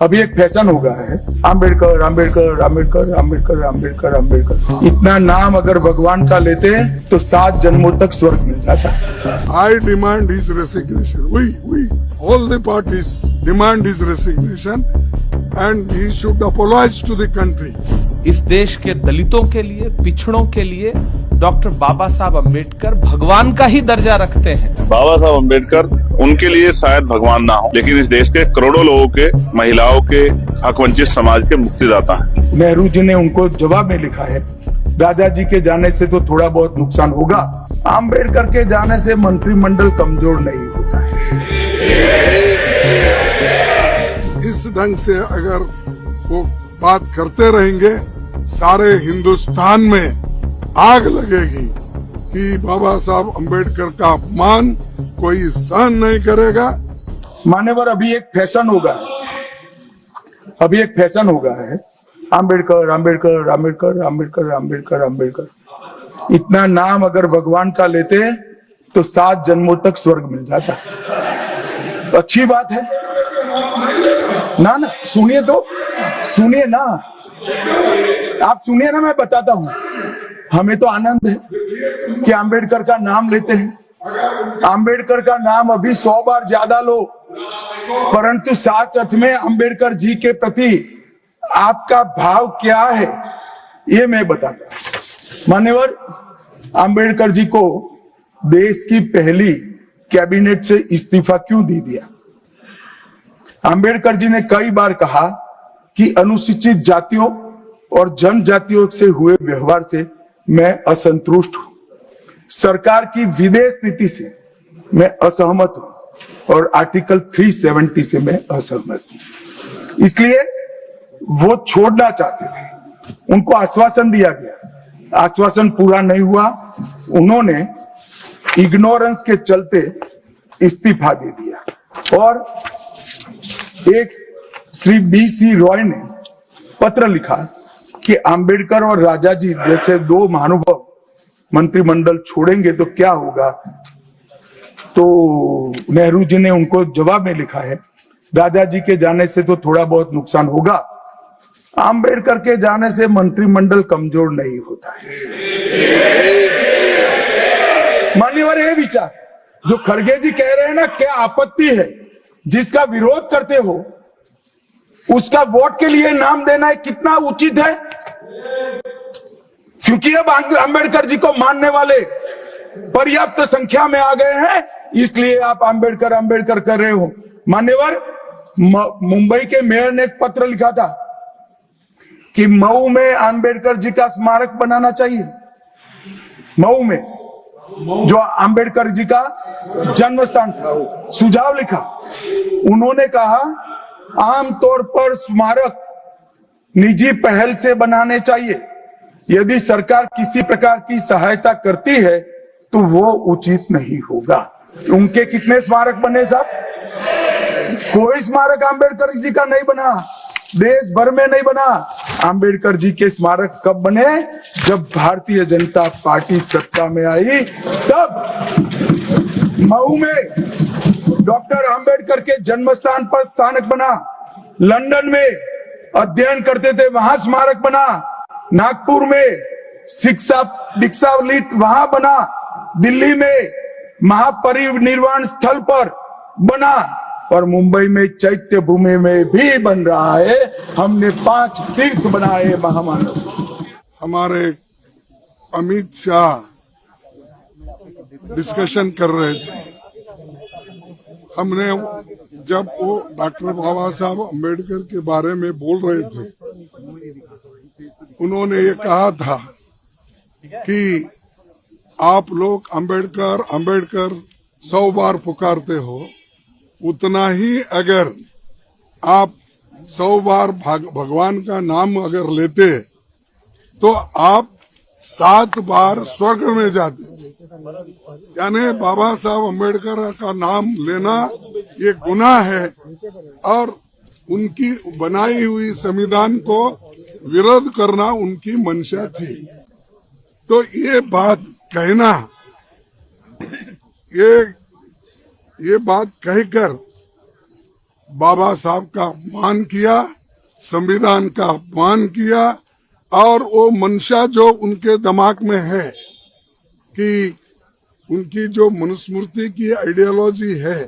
अभी एक फैशन हो गया है, आम्बेडकर आम्बेडकर आम्बेडकर आम्बेडकर आम्बेडकर आम्बेडकर। इतना नाम अगर भगवान का लेते हैं तो 7 जन्मों तक स्वर्ग मिल जाता है। I demand his resignation. We, all the parties demand his resignation and he should apologize to the country. इस देश के दलितों के लिए, पिछड़ों के लिए डॉक्टर बाबा साहब अम्बेडकर भगवान का ही दर्जा रखते हैं। बाबा साहब अम्बेडकर उनके लिए शायद भगवान ना हो, लेकिन इस देश के करोड़ों लोगों के, महिलाओं के, हक वंचित समाज के मुक्तिदाता हैं। नेहरू जी ने उनको जवाब में लिखा है, राजा जी के जाने से तो थोड़ा बहुत नुकसान होगा, आम्बेडकर के जाने से मंत्रिमंडल कमजोर नहीं होता है। इस ढंग से अगर वो बात करते रहेंगे, सारे हिंदुस्तान में आग लगेगी कि बाबा साहब अम्बेडकर का अपमान कोई सहन नहीं करेगा। मान्यवर, अभी एक फैशन हो गया है, आम्बेडकर आम्बेडकर आम्बेडकर आम्बेडकर आम्बेडकर आम्बेडकर। इतना नाम अगर भगवान का लेते हैं तो 7 जन्मों तक स्वर्ग मिल जाता है। तो अच्छी बात है ना। सुनिए तो, सुनिए ना, आप सुनिए ना, मैं बताता हूं। हमें तो आनंद है कि आम्बेडकर का नाम लेते हैं। आम्बेडकर का नाम अभी 100 बार ज्यादा लो, परंतु साथ अर्थ में आम्बेडकर जी के प्रति आपका भाव क्या है ये मैं बताता हूं। मान्यवर, आम्बेडकर जी को देश की पहली कैबिनेट से इस्तीफा क्यों दे दिया? आम्बेडकर जी ने कई बार कहा कि अनुसूचित जातियों और जनजातियों से हुए व्यवहार से मैं असंतुष्ट हूं, सरकार की विदेश नीति से मैं असहमत हूं और आर्टिकल 370 से मैं असहमत हूं। इसलिए वो छोड़ना चाहते थे। उनको आश्वासन दिया गया, आश्वासन पूरा नहीं हुआ। उन्होंने इग्नोरेंस के चलते इस्तीफा दे दिया और एक श्री BC रॉय ने पत्र लिखा कि आम्बेडकर और राजा जी जैसे 2 महानुभाव मंत्रिमंडल छोड़ेंगे तो क्या होगा। तो नेहरू जी ने उनको जवाब में लिखा है, राजा जी के जाने से तो थोड़ा बहुत नुकसान होगा, आम्बेडकर के जाने से मंत्रिमंडल कमजोर नहीं होता है। मान्यवर, ये विचार जो खड़गे जी कह रहे हैं ना, क्या आपत्ति है? जिसका विरोध करते हो उसका वोट के लिए नाम देना है, कितना उचित है? क्योंकि अब आम्बेडकर जी को मानने वाले पर्याप्त संख्या में आ गए हैं, इसलिए आप आम्बेडकर आम्बेडकर कर रहे हो। मान्यवर, मुंबई के मेयर ने एक पत्र लिखा था कि मऊ में आम्बेडकर जी का स्मारक बनाना चाहिए। मऊ में जो आम्बेडकर जी का जन्म स्थान था, सुझाव लिखा। उन्होंने कहा आमतौर पर स्मारक निजी पहल से बनाने चाहिए। यदि सरकार किसी प्रकार की सहायता करती है तो वो उचित नहीं होगा। उनके कितने स्मारक बने साहब? कोई स्मारक आम्बेडकर जी का नहीं बना, देश भर में नहीं बना। आम्बेडकर जी के स्मारक कब बने? जब भारतीय जनता पार्टी सत्ता में आई, तब मऊ में डॉक्टर आम्बेडकर के जन्म स्थान पर स्मारक बना। लंदन में अध्ययन करते थे, वहां स्मारक बना। नागपुर में शिक्षा दीक्षावलित वहां बना। दिल्ली में महापरिनिर्वाण स्थल पर बना और मुंबई में चैत्य भूमि में भी बन रहा है। हमने 5 तीर्थ बनाए महामानव। हमारे अमित शाह डिस्कशन कर रहे थे। हमने जब वो डॉक्टर बाबा साहब अम्बेडकर के बारे में बोल रहे थे, उन्होंने ये कहा था कि आप लोग अम्बेडकर अम्बेडकर 100 बार पुकारते हो, उतना ही अगर आप 100 बार भगवान का नाम अगर लेते तो आप 7 बार स्वर्ग में जाते। यानी बाबा साहब अम्बेडकर का नाम लेना ये गुनाह है और उनकी बनाई हुई संविधान को विरोध करना उनकी मंशा थी। तो ये बात कहना, ये बात कहकर बाबा साहब का अपमान किया, संविधान का अपमान किया और वो मंशा जो उनके दिमाग में है कि उनकी जो मनुस्मृति की आइडियोलॉजी है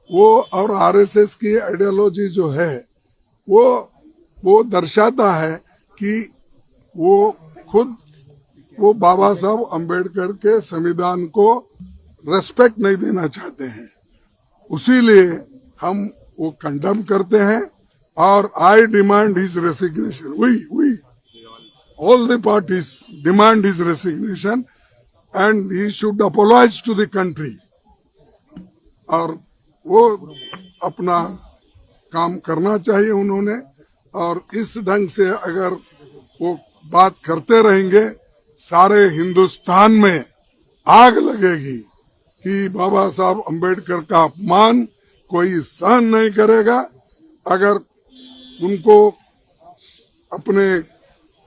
वो और आरएसएस की आइडियोलॉजी जो है वो दर्शाता है कि वो खुद वो बाबा साहब अम्बेडकर के संविधान को रेस्पेक्ट नहीं देना चाहते हैं। उसीलिए हम वो कंडेम करते हैं और I demand his resignation. We all the parties demand his resignation and he should apologise to the country. और वो अपना काम करना चाहिए उन्होंने, और इस ढंग से अगर वो बात करते रहेंगे सारे हिंदुस्तान में आग लगेगी कि बाबा साहब अम्बेडकर का अपमान कोई सहन नहीं करेगा। अगर उनको अपने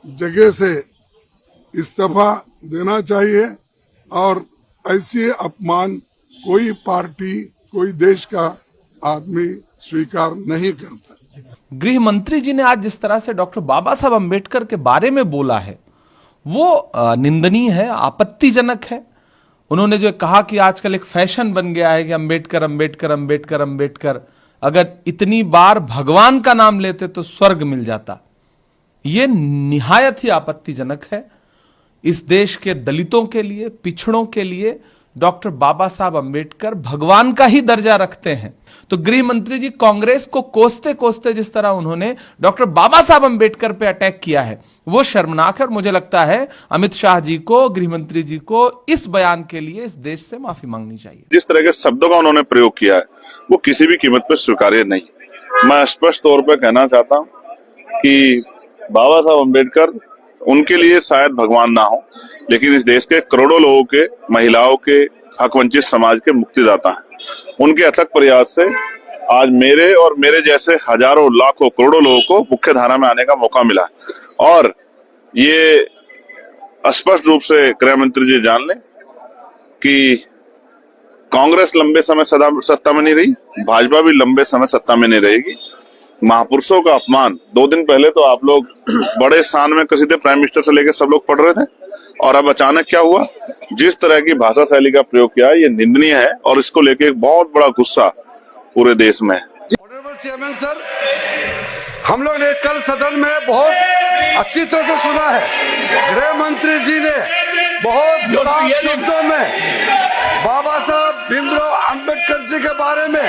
जगह से इस्तीफा देना चाहिए और ऐसे अपमान कोई पार्टी कोई देश का आदमी स्वीकार नहीं करता। गृह मंत्री जी ने आज जिस तरह से डॉक्टर बाबा साहब अम्बेडकर के बारे में बोला है वो निंदनीय है, आपत्तिजनक है। उन्होंने जो कहा कि आजकल एक फैशन बन गया है कि अम्बेडकर अम्बेडकर अम्बेडकर अम्बेडकर, अगर इतनी बार भगवान का नाम लेते तो स्वर्ग मिल जाता। यह निहायत ही आपत्तिजनक है। इस देश के दलितों के लिए, पिछड़ों के लिए डॉक्टर बाबा साहब अम्बेडकर भगवान का ही दर्जा रखते हैं। तो गृह मंत्री जी कांग्रेस को कोसते कोसते जिस तरह उन्होंने डॉक्टर बाबा साहब अम्बेडकर पे अटैक किया है वो शर्मनाक है। और मुझे लगता है अमित शाह जी को, गृह मंत्री जी को इस बयान के लिए इस देश से माफी मांगनी चाहिए। जिस तरह के शब्दों का उन्होंने प्रयोग किया है वो किसी भी कीमत पर स्वीकार्य नहीं। मैं स्पष्ट तौर पर कहना चाहता हूं कि बाबा साहब अम्बेडकर उनके लिए शायद भगवान ना हो, लेकिन इस देश के करोड़ों लोगों के, महिलाओं के, हक वंचित समाज के मुक्तिदाता हैं। उनके अथक प्रयास से आज मेरे और मेरे जैसे हजारों, लाखों, करोड़ों लोगों को मुख्य धारा में आने का मौका मिला। और ये स्पष्ट रूप से गृह मंत्री जी जान लें कि कांग्रेस लंबे समय सत्ता में नहीं रही, भाजपा भी लंबे समय सत्ता में नहीं रहेगी। महापुरुषों का अपमान 2 दिन पहले तो आप लोग बड़े शान में किसी थे, प्राइम मिनिस्टर से लेकर सब लोग पढ़ रहे थे, और अब अचानक क्या हुआ? जिस तरह की भाषा शैली का प्रयोग किया है ये निंदनीय है और इसको लेके एक बहुत बड़ा गुस्सा पूरे देश में है। ऑनरेबल चेयरमैन सर, हम लोग ने कल सदन में बहुत अच्छी तरह से सुना है। गृह मंत्री जी ने बहुत साफ शब्दों में बाबा साहब भीमराव अंबेडकर जी के बारे में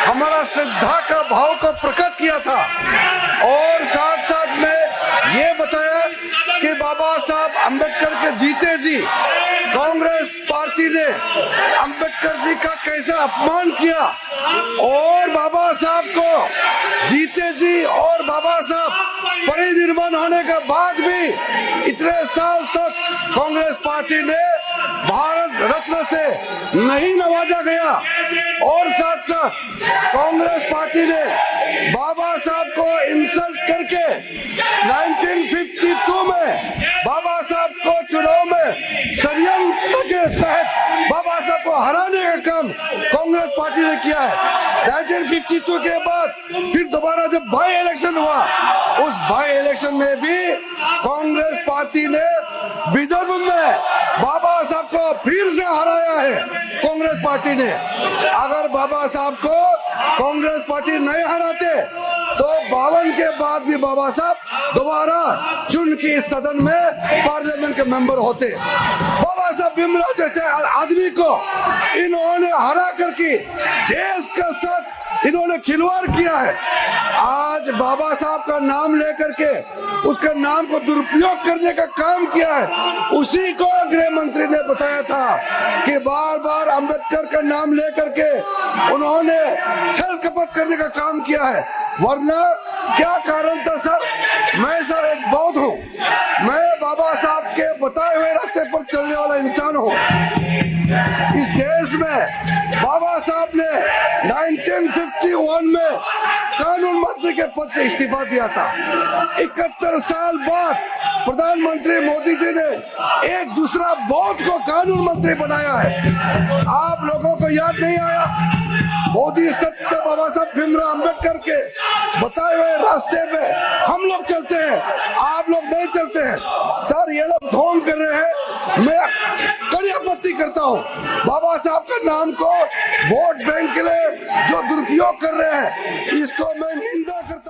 हमारा श्रद्धा का भाव को प्रकट किया था, और साथ साथ में ये बताया कि बाबा साहब अंबेडकर के जीते जी कांग्रेस पार्टी ने अंबेडकर जी का कैसा अपमान किया, और बाबा साहब को जीते जी और बाबा साहब परिनिर्वाण होने के बाद भी इतने साल तक कांग्रेस पार्टी ने भारत रत्न से नहीं नवाजा गया। और साथ साथ कांग्रेस पार्टी ने बाबा साहब को इंसल्ट करके 1952 में बाबा साहब को चुनाव में षड्यंत्र के तहत बाबा साहब को हराने का काम कांग्रेस पार्टी ने किया है। 1952 के बाद फिर दोबारा जब बाई इलेक्शन हुआ, उस बाई इलेक्शन में भी कांग्रेस पार्टी ने विदर्भ में बाबा साहब को फिर से हराया है। कांग्रेस पार्टी ने अगर बाबा साहब को कांग्रेस पार्टी नहीं हराते तो 52 के बाद भी बाबा साहब दोबारा चुन के इस सदन में पार्लियामेंट के मेंबर होते। बाबा साहब भीमराव जैसे आदमी को इन्होंने हरा करके देश के साथ इन्होंने खिलवाड़ किया है। आज बाबा साहब का नाम लेकर के उसके नाम को दुरुपयोग करने का काम किया है। उसी को गृह मंत्री ने बताया था कि बार बार अंबेडकर का नाम लेकर के उन्होंने छल कपट करने का काम किया है। वरना क्या कारण था सर? मैं सर एक बौद्ध हूँ, मैं बाबा साहब के बताए हुए रास्ते पर चलने वाला इंसान हूँ। इस देश में बाबा साहब ने 1951 में कानून मंत्री के पद से इस्तीफा दिया था। 71 साल बाद प्रधानमंत्री मोदी जी ने एक दूसरा बौद्ध को कानून मंत्री बनाया है। आप लोगों को याद नहीं आया? मोदी सत्य बाबा साहब भीमराव अम्बेडकर के बताए हुए रास्ते पे हम लोग चलते हैं, आप लोग नहीं चलते हैं। सर ये लोग ढोंग कर रहे हैं, मैं कड़ी आपत्ति करता हूँ। बाबा साहब के नाम को वोट बैंक के लिए जो दुरुपयोग कर रहे हैं, इसको मैं निंदा करता हूँ।